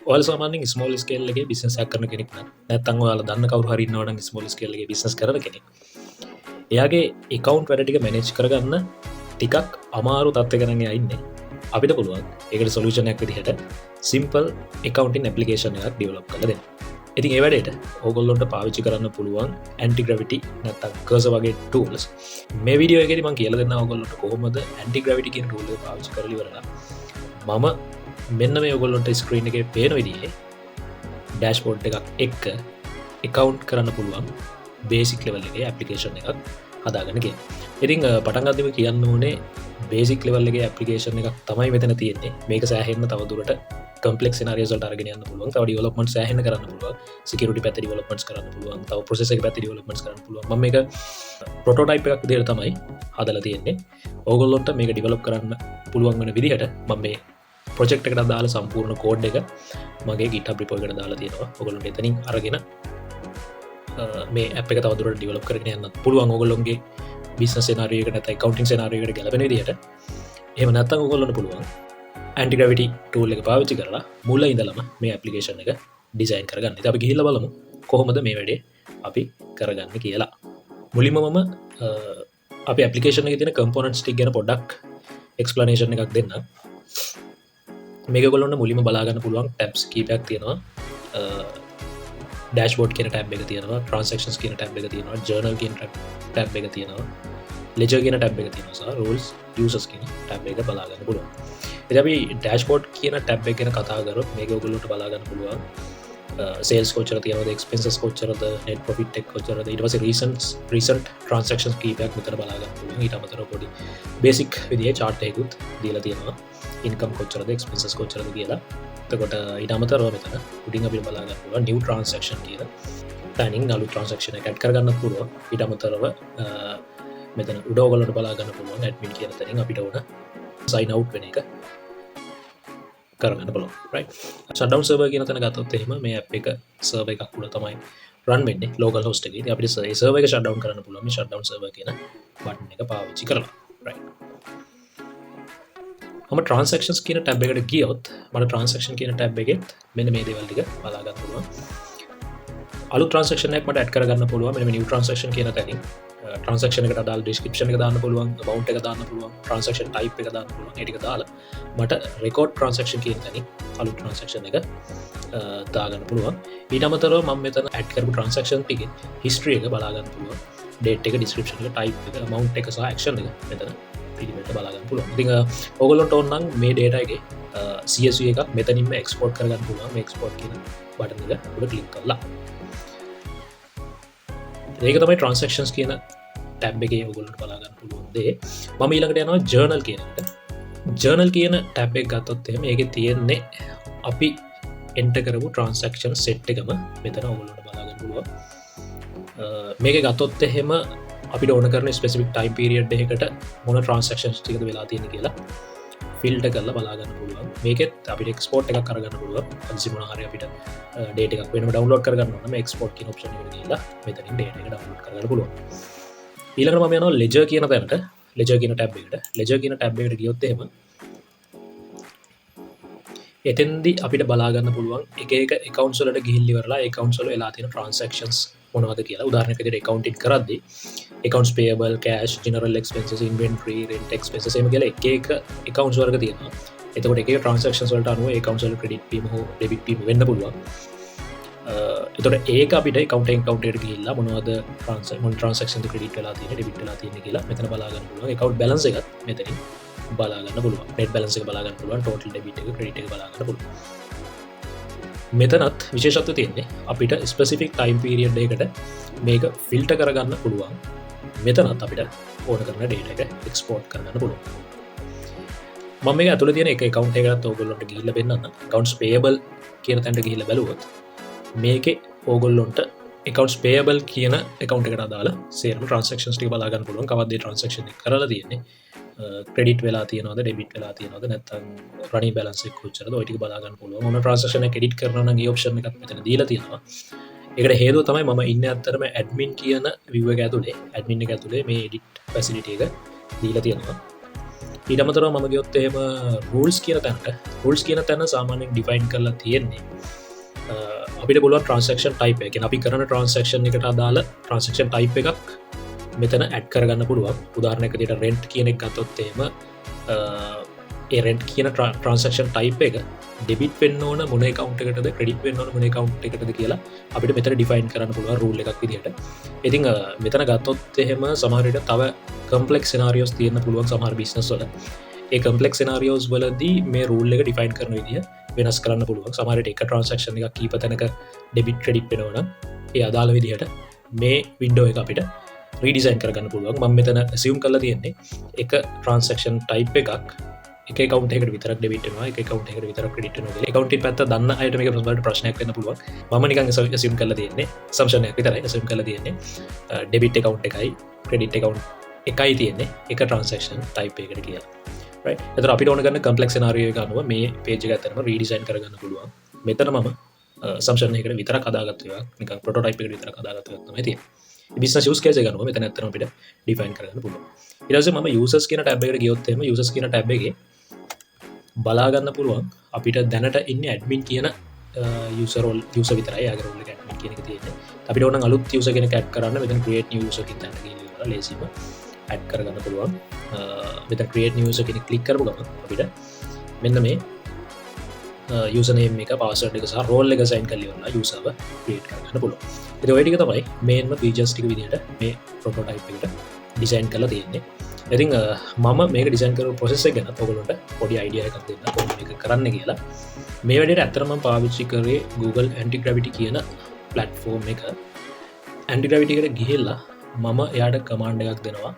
ඔයාලා සාමාන්‍යයෙන් small scale එකේ බිස්නස් එකක් කරන කෙනෙක් නම් නැත්නම් ඔයාලා දන්න කවුරු හරි ඉන්නවා නම් ස්මෝල් ස්කේල් එකේ බිස්නස් කරන කෙනෙක් එයාගේ account වැඩ ටික manage කරගන්න ටිකක් අමාරු තත්ත්වයක නම් එයා ඉන්නේ අපිට පුළුවන් ඒකට සොලියුෂන් එකක් විදිහට simple accounting application එකක් develop කරලා දෙන්න. ඉතින් ඒ වැඩේට ඕගොල්ලොන්ට පාවිච්චි කරන්න පුළුවන් anti gravity නැත්නම් cursor වගේ tools මේ වීඩියෝ එකේදී මම කියලා දෙන්නම් ඕගොල්ලොන්ට කොහොමද anti gravity කියන tool එක පාවිච්චි කරලා ඉවරලා මම මෙන්න මේ ඔයගොල්ලොන්ට ස්ක්‍රීන් එකේ පේන විදිහේ ඩෑෂ්බෝඩ් එකක් එක්ක account කරන්න පුළුවන් බේසික් ලෙවල් එකේ ඇප්ලිකේෂන් එකක් හදාගන්න කියන. ඉතින් පටන් ගන්නදී කියන්න ඕනේ බේසික් ලෙවල් එකේ ඇප්ලිකේෂන් එකක් තමයි මෙතන තියෙන්නේ. මේක සෑහෙන්න තවදුරට කම්ප්ලෙක්ස් සිනාරියෝස් වලට අරගෙන යන්න පුළුවන්. තව ඩෙවලොප්මන්ට්ස් සෑහෙන්න කරන්න පුළුවන්. සිකියුරිටි පැත්තේ ඩෙවලොප්මන්ට්ස් කරන්න පුළුවන්. තව ප්‍රොසෙස් එක පැත්තේ ඩෙවලොප්මන්ට්ස් කරන්න පුළුවන්. මම මේක ප්‍රොටෝටයිප් එකක් විදිහට තමයි හදලා තියෙන්නේ. ඕගොල්ලොන්ට මේක ඩෙවලොප් කරන්න පුළුවන් වෙන විදිහට මම මේ ප්‍රොජෙක්ට් එකට දාලා සම්පූර්ණ කෝඩ් එක මගේ GitHub repo එකට දාලා තියෙනවා. ඔයගොල්ලන්ට එතනින් අරගෙන මේ ඇප් එක තවදුරට ඩෙවලොප් කරගෙන යන්න පුළුවන්. ඔයගොල්ලොන්ගේ බිස්නස් සිනාරියෝ එකට නැත්නම් accounting සිනාරියෝ එකට ගැලපෙන විදිහට. එහෙම නැත්නම් ඔයගොල්ලන්ට පුළුවන් anti gravity tool එක පාවිච්චි කරලා මුල ඉඳලම මේ ඇප්ලිකේෂන් එක ඩිසයින් කරගන්න. ඉතින් අපි ගිහිල්ලා බලමු කොහොමද මේ වැඩේ අපි කරගන්නේ කියලා. මුලින්ම මම අපි ඇප්ලිකේෂන් එකේ තියෙන components ටික ගැන පොඩ්ඩක් explanation එකක් දෙන්නම්. මේක ඔයගොල්ලන්ට මුලින්ම බලා ගන්න පුළුවන් tabs කීපයක් තියෙනවා. dashboard කියන tab එක තියෙනවා, transactions කියන tab එක තියෙනවා, journal කියන tab එක තියෙනවා, ledger කියන tab එක තියෙනවා සහ rules users කියන tab එක බලා ගන්න පුළුවන්. ඉතින් අපි dashboard කියන tab එක ගැන කතා කරොත් මේක ඔයගොල්ලන්ට බලා ගන්න පුළුවන් sales කොච්චර තියෙනවද, expenses කොච්චරද, net profit එක කොච්චරද, ඊට පස්සේ recent transactions කීපයක් විතර බලා ගන්න පුළුවන්. ඊට අමතරව පොඩි basic විදිහේ chart එකකුත් දීලා තියෙනවා. income කොච්චරද, expenses කොච්චරද කියලා. එතකොට ඊට අමතරව මෙතන උඩින් අපිට බලා ගන්න පුළුවන් new transaction කියලා. planning නළු transaction එක add කරගන්නත් පුළුවන්. ඊට අමතරව මෙතන උඩ ඔයගොල්ලන්ට බලා ගන්න පුළුවන් admin කියන තැනින් අපිට ඕන sign out වෙන එක කරගන්න පුළුවන්. right shutdown server කියන තැන ගත්තොත් එහෙම මේ app එක server එකක් උඩ තමයි run වෙන්නේ local host එකේ. ඉතින් අපිට ඒ server එක shutdown කරන්න පුළුවන් මේ shutdown server කියන button එක පාවිච්චි කරලා. right මම transactions කියන tab එකට ගියොත් මට transaction කියන tab එකෙත් මෙන්න මේ දේවල් ටික බලා ගන්න පුළුවන්. අලුත් transaction එකක් මට add කරගන්න පුළුවන්. මෙන්න මේ new transaction කියන තැනින් transaction එකට අදාළ description එක දාන්න පුළුවන්, amount එක දාන්න පුළුවන්, transaction type එක දාන්න පුළුවන්. ඒ ටික දාලා මට record transaction කියන තැනින් අලුත් transaction එක දාගන්න පුළුවන්. ඊට අමතරව මම මෙතන add කරපු transaction ටිකේ history එක බලා ගන්න පුළුවන්. date එක, description එක, type එක, amount එක සහ action එක මෙතන පිළිවෙලට බලාගන්න පුළුවන්. ඉතින් ඕගොල්ලොන්ට ඕන නම් මේ data එකේ CSV එකක් මෙතනින්ම export කරගන්න පුළුවන්. මේ export කියන බටන් එක උඩ ක්ලික් කරලා. ඒක තමයි transactions කියන tab එකේ ඔයගොල්ලන්ට බලා ගන්න පුළුවන් දේ. මම ඊළඟට යනවා journal කියන එකට. journal කියන tab එක ගත්තොත් එහෙම ඒකේ තියෙන්නේ අපි enter කරපු transaction set එකම මෙතන ඔයගොල්ලන්ට බලා ගන්න පුළුවන්. මේකේ ගත්තොත් එහෙම අපිට ඕන කරන ස්පෙසිෆික් ටයිම් පීරියඩ් එකකට මොන ට්‍රාන්සැක්ෂන්ස් ටිකද වෙලා තියෙන්නේ කියලා ෆිල්ටර් කරලා බලා ගන්න පුළුවන්. මේකෙත් අපිට එක්ස්පෝර්ට් එකක් කරගන්න පුළුවන්. අදිසි මොන හරි අපිට ඩේටා එකක් වෙනම ඩවුන්ලෝඩ් කරගන්න ඕන නම් එක්ස්පෝර්ට් කියන ඔප්ෂන් එකට ගිහලා මෙතනින් ඩේටා එක ඩවුන්ලෝඩ් කරගන්න පුළුවන්. ඊළඟට මම යනවා ledger කියන තැනට. ledger කියන ටැබ් එකට. ledger කියන ටැබ් එකට ගියොත් එහෙම එතෙන්දී අපිට බලා ගන්න පුළුවන් එක එක accounts වලට ගිහිල්ලා ඉවරලා ඒ accounts වල වෙලා තියෙන transactions මොනවද කියලා. උදාහරණයක් විදිහට accounting කරද්දී accounts payable, cash, general expenses, inventory, rent expenses එහෙම කියලා එක එක accounts වර්ග තියෙනවා. එතකොට එක එක transactions වලට අනුව accounts වල credit වීම හෝ debit වීම වෙන්න පුළුවන්. එතකොට ඒක අපිට accounting account එකට ගිහිල්ලා මොනවද transaction credit වෙලා තියෙන්නේ, debit වෙලා තියෙන්නේ කියලා මෙතන බලා ගන්න පුළුවන්. account balance එකත් මෙතනින් බලා ගන්න පුළුවන්. net balance එක බලා ගන්න පුළුවන්. total debit එක, credit එක බලා ගන්න පුළුවන්. මෙතනත් විශේෂත්වය තියෙන්නේ අපිට ස්පෙසිෆික් ටයිම් පීරියඩ් එකකට මේක ෆිල්ටර් කරගන්න පුළුවන්. මෙතනත් අපිට ඕන කරන ඩේටා එක එක්ස්පෝර්ට් කරගන්න පුළුවන්. මම මේක ඇතුළේ තියෙන එක account එකකට ඕගොල්ලන්ට ගිහිල්ලා පෙන්නන්න. accounts payable කියන තැනට ගිහිල්ලා බැලුවොත් මේකේ ඕගොල්ලන්ට accounts payable කියන account එකට අදාළ සියලුම transactions ටික බලා ගන්න පුළුවන්. කවද්ද මේ transaction එක කරලා තියෙන්නේ, ක්‍රෙඩිට් වෙලා තියෙනවද, ඩෙබිට් වෙලා තියෙනවද, නැත්නම් running balance එක කොච්චරද, ඔය ටික බලා ගන්න පුළුවන්. මොන transaction එක edit කරනවා නම් ඒ option එකත් මෙතන දීලා තියෙනවා. ඒකට හේතුව තමයි මම ඉන්නේ අතරම admin කියන view එක ඇතුලේ. admin එක ඇතුලේ මේ edit facility එක දීලා තියෙනවා. ඊට අමතරව මම ගියොත් එහෙම රූල්ස් කියන තැනට රූල්ස් කියන තැන සාමාන්‍යයෙන් ඩිෆයින් කරලා තියෙන්නේ අපිට පුළුවන් ට්‍රන්සක්ෂන් ටයිප් එක අපි කරන ට්‍රන්සක්ෂන් එකට අදාළ ට්‍රන්සක්ෂන් ටයිප් එකක් මෙතන ඇඩ් කරගන්න පුළුවන් උදාහරණයක් විදිහට රෙන්ට් කියන එක ගත්තොත් එහෙම ඒ රෙන්ට් කියන ට්‍රන්සක්ෂන් ටයිප් එක ඩෙබිට් වෙන්න ඕන මොන account එකටද ක්‍රෙඩිට් වෙන්න ඕන මොන account එකටද කියලා අපිට මෙතන ඩිෆයින් කරන්න පුළුවන් රූල් එකක් විදිහට. ඉතින් මෙතන ගත්තොත් එහෙම සමහර විට තව කම්ප්ලෙක්ස් සිනාරියෝස් තියෙන්න පුළුවන් සමහර බිස්නස් වල. ඒ කම්ප්ලෙක්ස් සිනාරියෝස් වලදී මේ රූල් එක ඩිෆයින් කරන විදිහ වෙනස් කරන්න පුළුවන්. සමහර විට එක ට්‍රාන්සැක්ෂන් එකක් කීප තැනක ඩෙබිට් ක්‍රෙඩිට් වෙනවා නම් ඒ අදාළ විදිහට මේ වින්ඩෝ එක අපිට රීඩිසයින් කරගන්න පුළුවන්. මම මෙතන assume කරලා තියෙන්නේ එක ට්‍රාන්සැක්ෂන් ටයිප් එකක් එක account එකකට විතරක් debit වෙනවා එක account එකකට විතරක් credit වෙනවා කියලා. account එක පැත්ත දන්න අයට මේක ප්‍රශ්නයක් වෙන්න පුළුවන්. මම නිකන් assume කරලා තියෙන්නේ assumption එකක් විතරයි assume කරලා තියෙන්නේ debit account එකයි credit account එකයි තියෙන්නේ එක transaction type එකකට කියලා. right. එතකොට අපිට ඕන කරන complex scenario එක අනුව මේ page එක ඇත්තටම redesign කරගන්න පුළුවන්. මෙතන මම assumption එකකට විතරක් හදාගත්ත එකක් නිකන් prototype එකකට විතරක් හදාගත්ත එකක් තමයි තියෙන්නේ. business use case එක අනුව මෙතන ඇත්තටම අපිට define කරගන්න පුළුවන්. ඊට පස්සේ මම users කියන tab එකට ගියොත් එහෙම users කියන tab එකේ බලාගන්න පුළුවන් අපිට දැනට ඉන්න ඇඩ්මින් කියන user විතරයි යාගේ රෝල් එක ඇඩ්මින් කියන එක තියෙන්නේ. අපිට ඕන නම් අලුත් user කෙනෙක් ඇඩ් කරන්න මෙතන create new user කියන තැනට ගිහිල්ලා ලේසියෙන්ම ඇඩ් කරගන්න පුළුවන්. මෙතන create new user කෙනෙක් ක්ලික් කරපු ගමන් අපිට මෙන්න මේ user name එක password එක සහ role එක assign කරලා ඉවරලා user ව create කරගන්න පුළුවන්. ඉතින් ඔය ටික තමයි මේන්ම features ටික විදිහට මේ prototype එකට design කරලා තියෙන්නේ. ඉතින් මම මේක ඩිසයින් කරපු process එක ගැන ඔයගොල්ලන්ට පොඩි idea එකක් දෙන්න කොහොමද මේක කරන්න කියලා. මේ වැඩේට ඇත්තටම මම පාවිච්චි කරේ Google Anti-Gravity කියන platform එක. Anti-Gravity එකට ගිහිල්ලා මම එයාට command එකක් දෙනවා.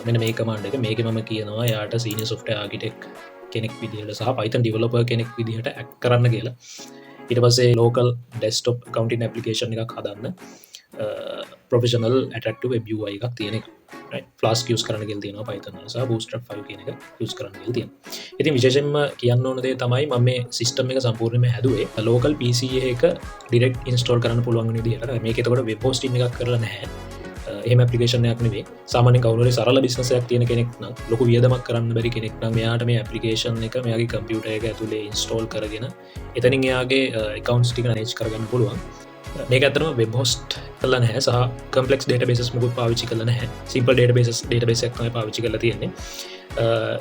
මෙන්න මේ command එක මේකේ මම කියනවා එයාට senior software architect කෙනෙක් විදිහට සහ Python developer කෙනෙක් විදිහට act කරන්න කියලා. ඊට පස්සේ local desktop accounting application එකක් හදන්න professional attractive web UI එකක් තියෙන එක. right flask use කරන්න කියලා තියෙනවා Python වල සහ bootstrap 5 කියන එක use කරන්න කියලා තියෙනවා. ඉතින් විශේෂයෙන්ම කියන්න ඕන දේ තමයි මම මේ system එක සම්පූර්ණයෙන්ම හැදුවේ local PC එක direct install කරන්න පුළුවන් වෙන විදිහට. මේක එතකොට web hosting එකක් කරලා නැහැ. එහෙම application එකක් නෙවෙයි. සාමාන්‍යයෙන් කවුරු හරි සරල business එකක් තියෙන කෙනෙක් නම් ලොකු වියදමක් කරන්න බැරි කෙනෙක් නම් මෙයාට මේ application එක මෙයාගේ computer එක ඇතුලේ install කරගෙන එතනින් එයාගේ accounts ටික manage කරගන්න පුළුවන්. මේක ඇත්තටම වෙබ් හොස්ට් කරලා නැහැ සහ කම්ප්ලෙක්ස් ඩේටාබේසස් මොකුත් පාවිච්චි කරලා නැහැ. සිම්පල් ඩේටාබේස් එකක් තමයි පාවිච්චි කරලා තියෙන්නේ.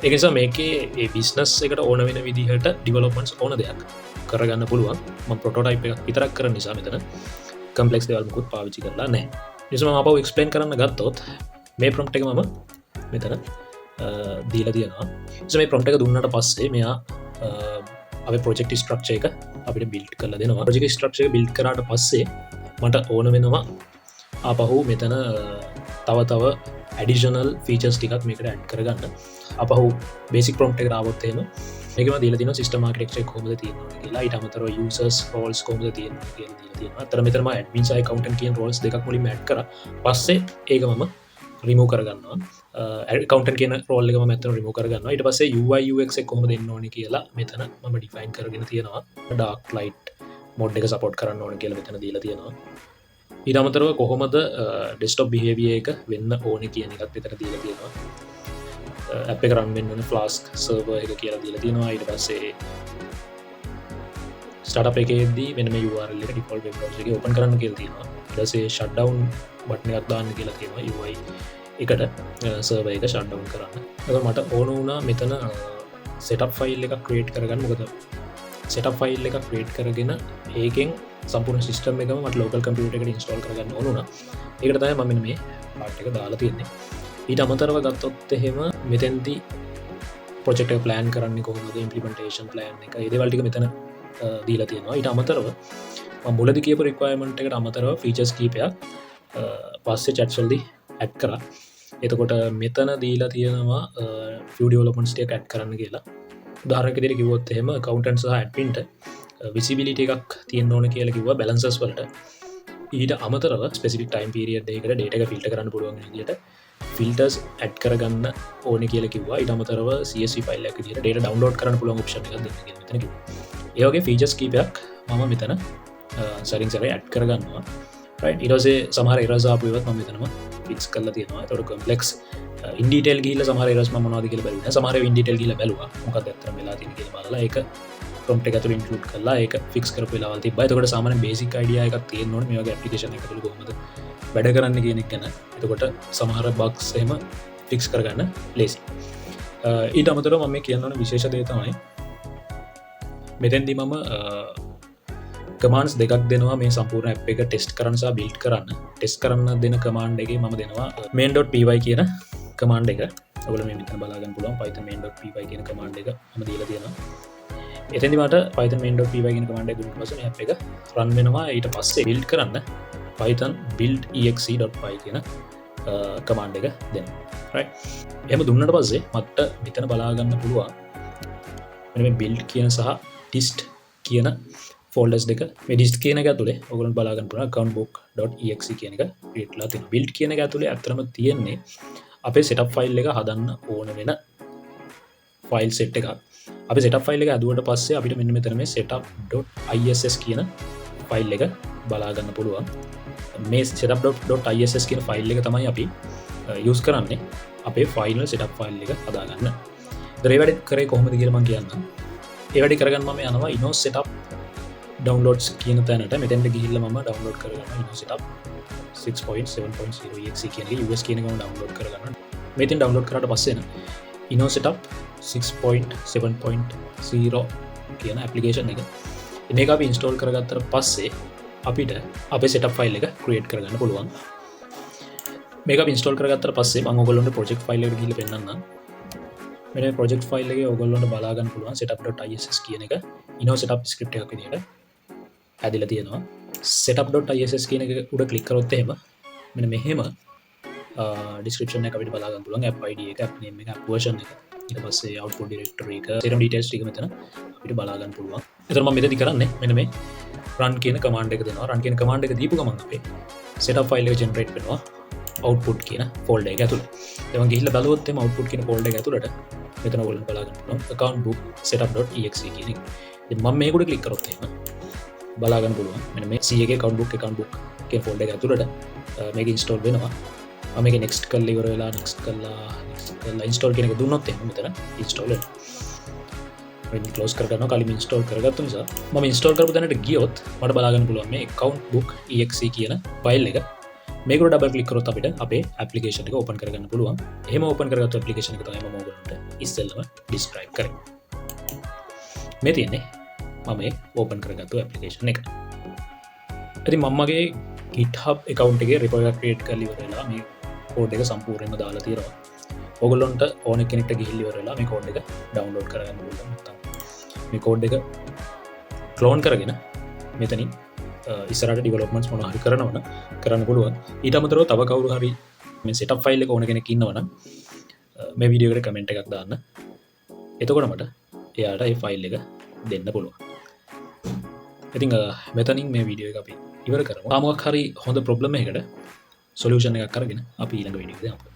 ඒක නිසා මේකේ ඒ බිස්නස් එකට ඕන වෙන විදිහට ඩෙවලොප්මන්ට්ස් ඕන දෙයක් කරගන්න පුළුවන්. මම ප්‍රොටෝටයිප් එකක් විතරක් කරන නිසා මෙතන කම්ප්ලෙක්ස් දේවල් මොකුත් පාවිච්චි කරලා නැහැ. නිසා මම අපව එක්ස්ප්ලেইন කරන්න ගත්තොත් මේ ප්‍රොම්ප්ට් එක මම මෙතන දීලා තියෙනවා. මේ ප්‍රොම්ප්ට් එක දුන්නාට පස්සේ මෙයා අපේ project structure එක අපිට build කරලා දෙනවා. project structure එක build කරාට පස්සේ මට ඕන වෙනවා ආපහු මෙතන තව additional features ටිකක් මේකට add කරගන්න. ආපහු basic prompt එකට ආවොත් එහෙම මේකම දීලා තියෙනවා system architecture එක කොහොමද තියෙන්නේ කියලා. ඊට අමතරව users roles කොහොමද තියෙන්නේ කියලා දීලා තියෙනවා. අතන මෙතන මම admin සහ accountant කියන roles දෙකක් මුලින්ම add කරා. පස්සේ ඒක මම remove කරගන්නවා. accountant කියන role එක මම මෙතන remove කරගන්නවා. ඊට පස්සේ UI UX එක කොහොමද දෙන්න ඕනේ කියලා මෙතන මම define කරගෙන තියෙනවා. dark light mode එක support කරන්න ඕනේ කියලා මෙතන දීලා තියෙනවා. ඊට අමතරව කොහොමද desktop behavior එක වෙන්න ඕනේ කියන එකත් මෙතන දීලා තියෙනවා. app එක run වෙන්න ඕනේ Flask server එක කියලා දීලා තියෙනවා. ඊට පස්සේ startup එකේදී මෙන්න මේ URL එක default web browser එකේ open කරන්න කියලා තියෙනවා. ඊට පස්සේ shutdown button එකක් දාන්න කියලා තියෙනවා UI එකට server එක shutdown කරන්න. එතකොට මට ඕන වුණා මෙතන setup file එකක් create කරගන්න. මොකද setup file එකක් create කරගෙන ඒකෙන් සම්පූර්ණ system එකම මට local computer එකට install කරගන්න ඕන වුණා. ඒකට තමයි මම මෙන්න මේ part එක දාලා තියෙන්නේ. ඊට අමතරව ගත්තොත් එහෙම මෙතෙන්දී project එක plan කරන්නේ කොහොමද, implementation plan එක, ඒ දේවල් ටික මෙතන දීලා තියෙනවා. ඊට අමතරව මම මුලදී කියපු requirement එකට අමතරව features කීපයක් පස්සේ chats වලදී add කරා. එතකොට මෙතන දීලා තියෙනවා few developments ටික add කරන්න කියලා. උදාහරණයක් විදිහට කිව්වොත් එහෙම accountant සහ adminට visibility එකක් තියෙන්න ඕන කියලා කිව්වා balances වලට. ඊට අමතරව specific time period එකකට data එක filter කරන්න පුළුවන් විදිහට filters add කරගන්න ඕනේ කියලා කිව්වා. ඊට අමතරව CSV file එකක් විදිහට data download කරන්න පුළුවන් option එකක් දෙන්න කියලා මෙතන කිව්වා. ඒ වගේ features කීපයක් මම මෙතන සරින් සරේ add කරගන්නවා. right ඊට පස්සේ සමහර errors ආපු ඒවත් මම මෙතනම ෆික්ස් කරලා තියෙනවා. ඒතකොට කොම්ප්ලෙක්ස් ඉන් ඩීටේල් ගිහිල්ලා සමහර එරර්ස් මම මොනවද කියලා බැලුවා. සමහර ඒවා ඉන් ඩීටේල් ගිහිල්ලා බැලුවා. මොකක්ද ඇත්තටම වෙලා තියෙන්නේ කියලා බලලා ඒක prompt එක ඇතුළේ include කරලා ඒක fix කරපු වෙලාවල් තිබ්බා. ඒතකොට සාමාන්‍ය basic idea එකක් තියෙන්න ඕනේ මේ වගේ application එකක ඇතුළේ කොහොමද වැඩ කරන්න කියන එක ගැන. එතකොට සමහර bugs එහෙම fix කරගන්න ලේසි. ඊට අමතරව මම කියන්න ඕන විශේෂ දේ තමයි මෙතෙන්දී මම කමාන්ඩ්ස් දෙකක් දෙනවා මේ සම්පූර්ණ ඇප් එක ටෙස්ට් කරන්න සහ බිල්ඩ් කරන්න. ටෙස්ට් කරන්න දෙන කමාන්ඩ් එකේ මම දෙනවා main.py කියන කමාන්ඩ් එක. ඔයගොල්ලෝ මේ මෙතන බලා ගන්න පුළුවන් python main.py කියන කමාන්ඩ් එක මම දීලා තියෙනවා. එතෙන්දි මට python main.py කියන කමාන්ඩ් එක දුන්නාට පස්සේ මේ ඇප් එක රන් වෙනවා. ඊට පස්සේ බිල්ඩ් කරන්න python build.exe.py කියන කමාන්ඩ් එක දෙනවා. right. එහෙම දුන්නට පස්සේ මට මෙතන බලා ගන්න පුළුවන් මෙන්න මේ build කියන සහ dist කියන ෆෝල්ඩර්ස් දෙක. මේ dist කියන එක ඇතුලේ ඔයගොල්ලෝ බලා ගන්න පුළුවන් accountbook.exe කියන එක ක්‍රියේට් කරලා තියෙනවා. build කියන එක ඇතුලේ අත්‍තරම තියෙන්නේ අපේ setup file එක හදන්න ඕන වෙන file set එකක්. අපි setup file එක ඇදුවට පස්සේ අපිට මෙන්න මෙතන මේ setup.iss කියන file එක බලා ගන්න පුළුවන්. මේ setup.iss කියන file එක තමයි අපි use කරන්නේ අපේ final setup file එක හදාගන්න. ඒ වැඩේ කරේ කොහොමද කියලා මම කියන්නම්. ඒ වැඩේ කරගන්න මම යනවා Inno setup downloads කියන තැනට. මෙතෙන්ට ගිහිල්ලා මම download කරගන්නවා Inno setup 6.7.0 exe කියන එක US කියන එක මම download කරගන්නවා. මෙතෙන් download කරාට පස්සේ එන Inno setup 6.7.0 කියන application එක. මේක අපි install කරගත්තට පස්සේ අපිට අපේ setup file එක create කරගන්න පුළුවන්. මේක අපි install කරගත්තට පස්සේ මම ඔයගොල්ලන්ට project file එකට ගිහිල්ලා පෙන්නන්නම්. මේ project file එකේ ඔයගොල්ලන්ට බලා ගන්න පුළුවන් setup.iss කියන එක Inno setup script එකක් විදිහට හැදිලා තියෙනවා. setup.iss කියන එක උඩ click කරොත් එහෙම මෙන්න මෙහෙම description එක අපිට බලා ගන්න පුළුවන්. app id එක, app name එක, app version එක, ඊට පස්සේ output directory එක, serum details ටික මෙතන අපිට බලා ගන්න පුළුවන්. ඒතර මම මෙතනදි කරන්නේ මෙන්න මේ run කියන command එක දෙනවා. run කියන command එක දීපු ගමන් අපේ setup file එක generate වෙනවා output කියන folder එක ඇතුළේ. දැන් ගිහිල්ලා බලුවොත් එම output කියන folder එක ඇතුළට මෙතන ඔයගොල්ලෝ බලා ගන්න පුළුවන් account book setup.exe කියන එක. ඉතින් මම මේක උඩ click කරොත් එහෙම බලා ගන්න පුළුවන් මෙන්න මේ C එකේ account book කියන folder එක ඇතුළට මේක install වෙනවා. මම මේක next කරලා ඉවර වෙලා next කරලා install කියන එක දුන්නොත් එහෙම මෙතන install වෙනවා. මම close කරගන්නවා. කලින් install කරගත්තු නිසා මම install කරපු තැනට ගියොත් මට බලා ගන්න පුළුවන් මේ account book exe කියන file එක. මේක උඩ double click කරොත් අපිට අපේ application එක open කරගන්න පුළුවන්. එහෙම open කරගත්තු application එක තමයි මම ඔයගොල්ලන්ට ඉස්සෙල්ලම describe කරේ. මේ තියෙන්නේ මම මේ open කරගත්තු application එක. ඉතින් මම මගේ GitHub account එකේ repo එක create කරලා ඉවර වෙලා මේ code එක සම්පූර්ණයෙන්ම දාලා තියෙනවා. ඔයගොල්ලන්ට ඕන කෙනෙක්ට ගිහිල්ලා ඉවර වෙලා මේ code එක download කරගන්න පුළුවන්. නැත්නම් මේ code එක clone කරගෙන මෙතනින් ඉස්සරහට ඩෙවලොප්මන්ට්ස් මොනවා හරි කරනවනම් කරන්න පුළුවන්. ඊට අමතරව තව කවුරු හරි මේ setup file එක ඕන කෙනෙක් ඉන්නවනම් මේ වීඩියෝ එකට කමෙන්ට් එකක් දාන්න. එතකොට මට එයාට මේ ෆයිල් එක දෙන්න පුළුවන්. ඉතින් මෙතනින් මේ වීඩියෝ එක අපි ඉවර කරමු. මොකක් හරි හොඳ ප්‍රොබ්ලම් එකකට සොලියුෂන් එකක් අරගෙන අපි ඊළඟ වීඩියෝ එකේ